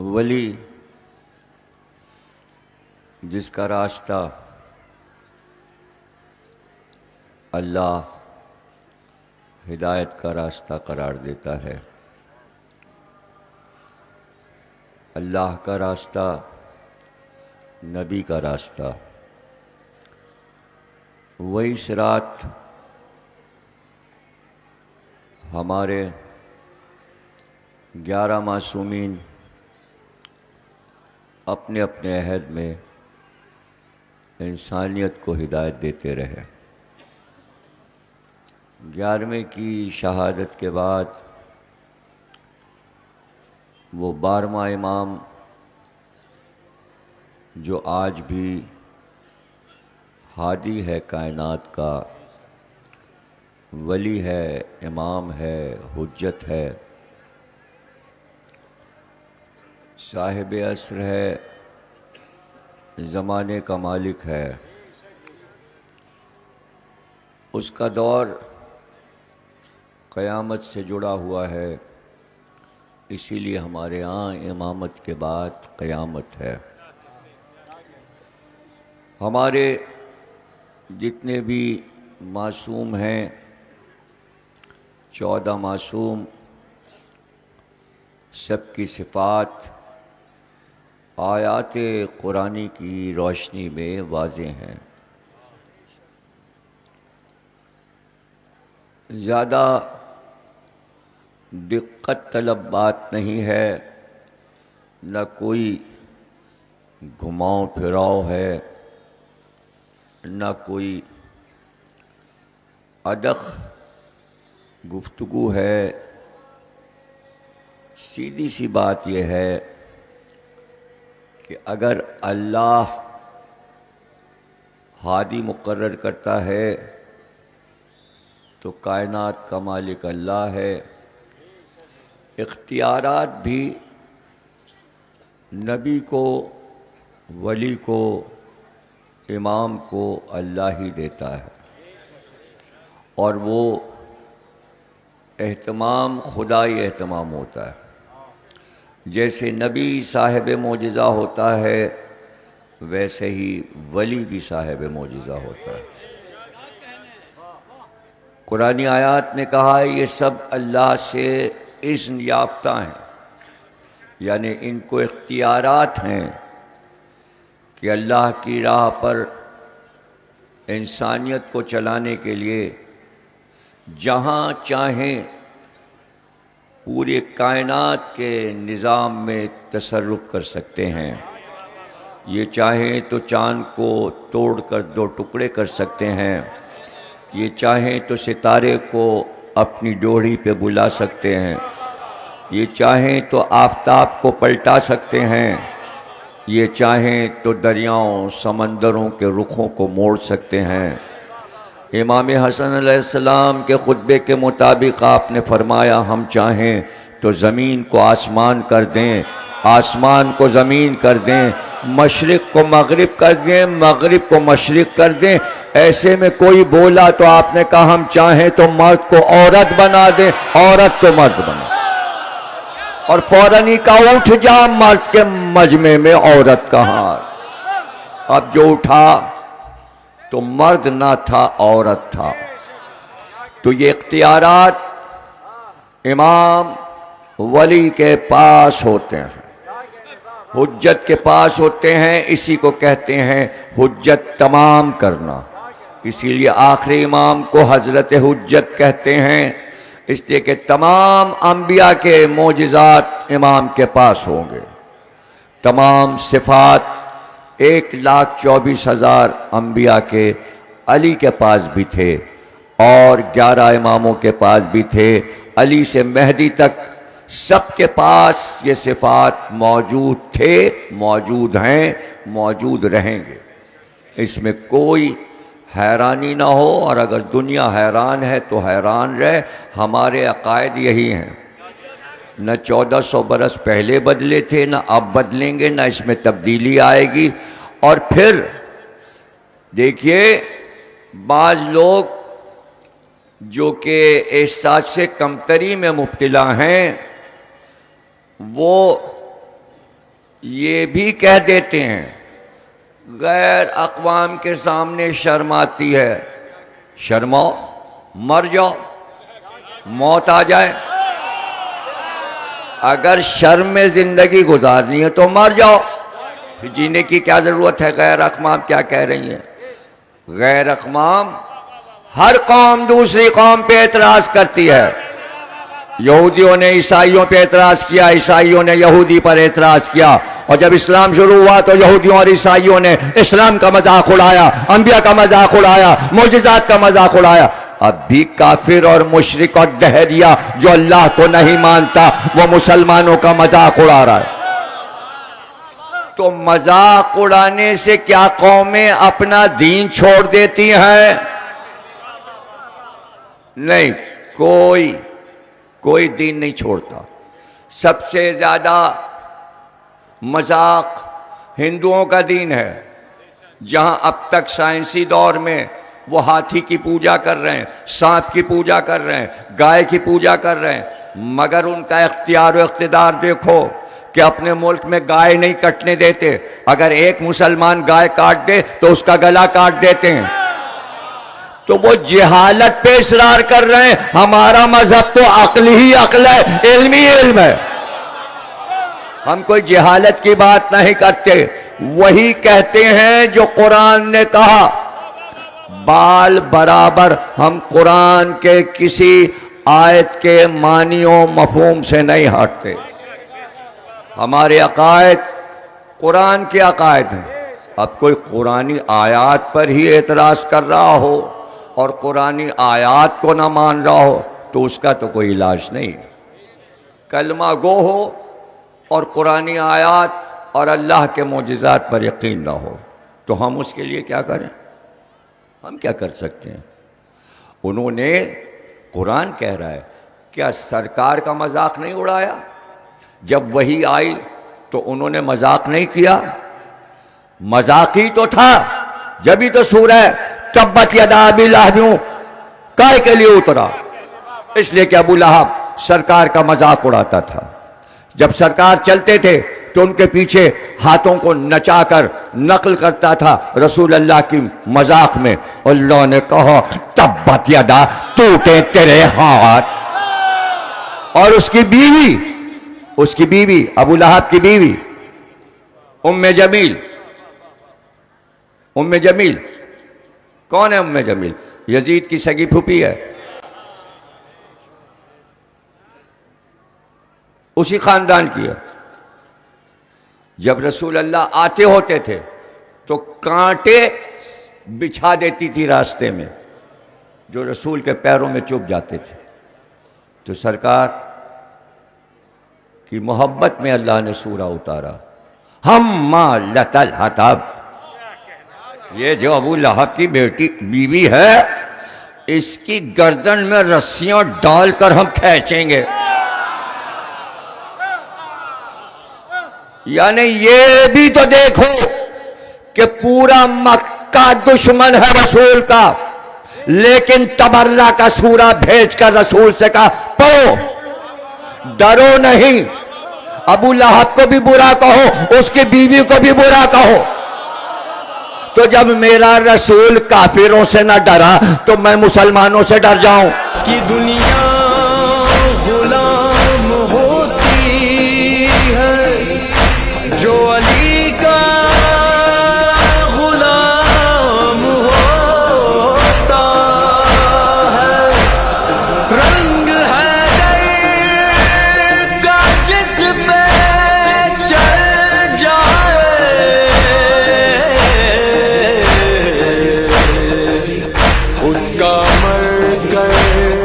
ولی جس کا راستہ اللہ ہدایت کا راستہ قرار دیتا ہے، اللہ کا راستہ، نبی کا راستہ، وہی صراط ہمارے 11 معصومین اپنے اپنے عہد میں انسانیت کو ہدایت دیتے رہے۔ 11ویں کی شہادت کے بعد وہ 12واں امام جو آج بھی ہادی ہے کائنات کا، ولی ہے، امام ہے، حجت ہے، صاحب عصر ہے، زمانے کا مالک ہے، اس کا دور قیامت سے جڑا ہوا ہے، اسی لیے ہمارے ہاں امامت کے بعد قیامت ہے۔ ہمارے جتنے بھی معصوم ہیں، 14 معصوم، سب کی صفات آیات قرآنی کی روشنی میں واضح ہیں۔ زیادہ دقت طلب بات نہیں ہے، نہ کوئی گھماؤ پھراؤ ہے، نہ کوئی ادق گفتگو ہے۔ سیدھی سی بات یہ ہے کہ اگر اللہ ہادی مقرر کرتا ہے تو کائنات کا مالک اللہ ہے، اختیارات بھی نبی کو، ولی کو، امام کو اللہ ہی دیتا ہے، اور وہ اہتمام خدائی اہتمام ہوتا ہے۔ جیسے نبی صاحب معجزہ ہوتا ہے، ویسے ہی ولی بھی صاحب معجزہ ہوتا ہے۔ قرآنی آیات نے کہا ہے یہ سب اللہ سے اذن یافتہ ہیں، یعنی ان کو اختیارات ہیں کہ اللہ کی راہ پر انسانیت کو چلانے کے لیے جہاں چاہیں پورے کائنات کے نظام میں تصرف کر سکتے ہیں۔ یہ چاہیں تو چاند کو توڑ کر 2 ٹکڑے کر سکتے ہیں، یہ چاہیں تو ستارے کو اپنی ڈوڑھی پہ بلا سکتے ہیں، یہ چاہیں تو آفتاب کو پلٹا سکتے ہیں، یہ چاہیں تو دریاؤں سمندروں کے رخوں کو موڑ سکتے ہیں۔ امام حسن علیہ السلام کے خطبے کے مطابق آپ نے فرمایا ہم چاہیں تو زمین کو آسمان کر دیں، آسمان کو زمین کر دیں، مشرق کو مغرب کر دیں، مغرب کو مشرق کر دیں۔ ایسے میں کوئی بولا تو آپ نے کہا ہم چاہیں تو مرد کو عورت بنا دیں، عورت کو مرد بنا دیں، اور فوراً ہی کہا اٹھ جا، مرد کے مجمع میں عورت کہاں؟ اب جو اٹھا تو مرد نہ تھا، عورت تھا۔ تو یہ اختیارات امام ولی کے پاس ہوتے ہیں، حجت کے پاس ہوتے ہیں، اسی کو کہتے ہیں حجت تمام کرنا۔ اسی لیے آخری امام کو حضرت حجت کہتے ہیں، اس لیے کہ تمام انبیاء کے معجزات امام کے پاس ہوں گے۔ تمام صفات 1,24,000 انبیاء کے علی کے پاس بھی تھے، اور 11 اماموں کے پاس بھی تھے، علی سے مہدی تک سب کے پاس یہ صفات موجود تھے، موجود ہیں، موجود رہیں گے۔ اس میں کوئی حیرانی نہ ہو، اور اگر دنیا حیران ہے تو حیران رہے، ہمارے عقائد یہی ہیں۔ نہ 1400 برس پہلے بدلے تھے، نہ اب بدلیں گے، نہ اس میں تبدیلی آئے گی۔ اور پھر دیکھیے بعض لوگ جو کہ احساس کمتری میں مبتلا ہیں، وہ یہ بھی کہہ دیتے ہیں غیر اقوام کے سامنے شرم آتی ہے، شرماؤ، مر جاؤ، موت آ جائے۔ اگر شرم میں زندگی گزارنی ہے تو مر جاؤ، پھر جینے کی کیا ضرورت ہے؟ غیر اقوام کیا کہہ رہی ہیں؟ غیر اقوام، ہر قوم دوسری قوم پہ اعتراض کرتی ہے۔ یہودیوں نے عیسائیوں پہ اعتراض کیا، عیسائیوں نے یہودی پر اعتراض کیا، اور جب اسلام شروع ہوا تو یہودیوں اور عیسائیوں نے اسلام کا مذاق اڑایا، انبیاء کا مذاق اڑایا، معجزات کا مذاق اڑایا۔ اب بھی کافر اور مشرک اور دہریہ جو اللہ کو نہیں مانتا وہ مسلمانوں کا مذاق اڑا رہا ہے۔ تو مذاق اڑانے سے کیا قومیں اپنا دین چھوڑ دیتی ہیں؟ نہیں، کوئی دین نہیں چھوڑتا۔ سب سے زیادہ مذاق ہندوؤں کا دین ہے، جہاں اب تک سائنسی دور میں وہ ہاتھی کی پوجا کر رہے ہیں، سانپ کی پوجا کر رہے ہیں، گائے کی پوجا کر رہے ہیں، مگر ان کا اختیار و اقتدار دیکھو کہ اپنے ملک میں گائے نہیں کٹنے دیتے۔ اگر ایک مسلمان گائے کاٹ دے تو اس کا گلا کاٹ دیتے ہیں۔ تو وہ جہالت پہ اصرار کر رہے ہیں۔ ہمارا مذہب تو عقل ہی عقل ہے، علم ہی علم ہے، ہم کوئی جہالت کی بات نہیں کرتے۔ وہی کہتے ہیں جو قرآن نے کہا، بال برابر ہم قرآن کے کسی آیت کے معنی و مفہوم سے نہیں ہٹتے۔ ہمارے عقائد قرآن کے عقائد ہیں۔ اب کوئی قرآنی آیات پر ہی اعتراض کر رہا ہو اور قرآنی آیات کو نہ مان رہا ہو تو اس کا تو کوئی علاج نہیں۔ کلمہ گو ہو اور قرآنی آیات اور اللہ کے معجزات پر یقین نہ ہو تو ہم اس کے لیے کیا کریں؟ ہم کیا کر سکتے ہیں؟ انہوں نے، قرآن کہہ رہا ہے، کیا سرکار کا مذاق نہیں اڑایا؟ جب وحی آئی تو انہوں نے مذاق نہیں کیا؟ مذاق ہی تو تھا، جبھی تو سورہ تبت یدا ابی لہب کائے کے لیے اترا، اس لیے کہ ابو لہب سرکار کا مذاق اڑاتا تھا۔ جب سرکار چلتے تھے تو ان کے پیچھے ہاتھوں کو نچا کر نقل کرتا تھا رسول اللہ کی مذاق میں۔ اللہ نے کہا تبت یدا، ٹوٹے تیرے ہاتھ۔ اور اس کی بیوی ابو لہب کی بیوی ام جمیل کون ہے؟ ام جمیل یزید کی سگی پھوپھی ہے، اسی خاندان کی ہے۔ جب رسول اللہ آتے ہوتے تھے تو کانٹے بچھا دیتی تھی راستے میں، جو رسول کے پیروں میں چبھ جاتے تھے۔ تو سرکار کی محبت میں اللہ نے سورہ اتارا، حمالۃ الحطب۔ یہ جو ابو لہب کی بیوی ہے، اس کی گردن میں رسیاں ڈال کر ہم کھینچیں گے۔ یعنی یہ بھی تو دیکھو کہ پورا مکہ دشمن ہے رسول کا، لیکن تبرہ کا سورہ بھیج کر رسول سے کہا پڑھو، ڈرو نہیں۔ ابو لہب کو بھی برا کہو، اس کی بیوی کو بھی برا کہو۔ تو جب میرا رسول کافروں سے نہ ڈرا تو میں مسلمانوں سے ڈر جاؤں؟ کہ دنیا غلام ہوتی ہے جو علی کا غلام ہوتا ہے، رنگ ہے کا جس پہ چل جائے، اس کا مر کر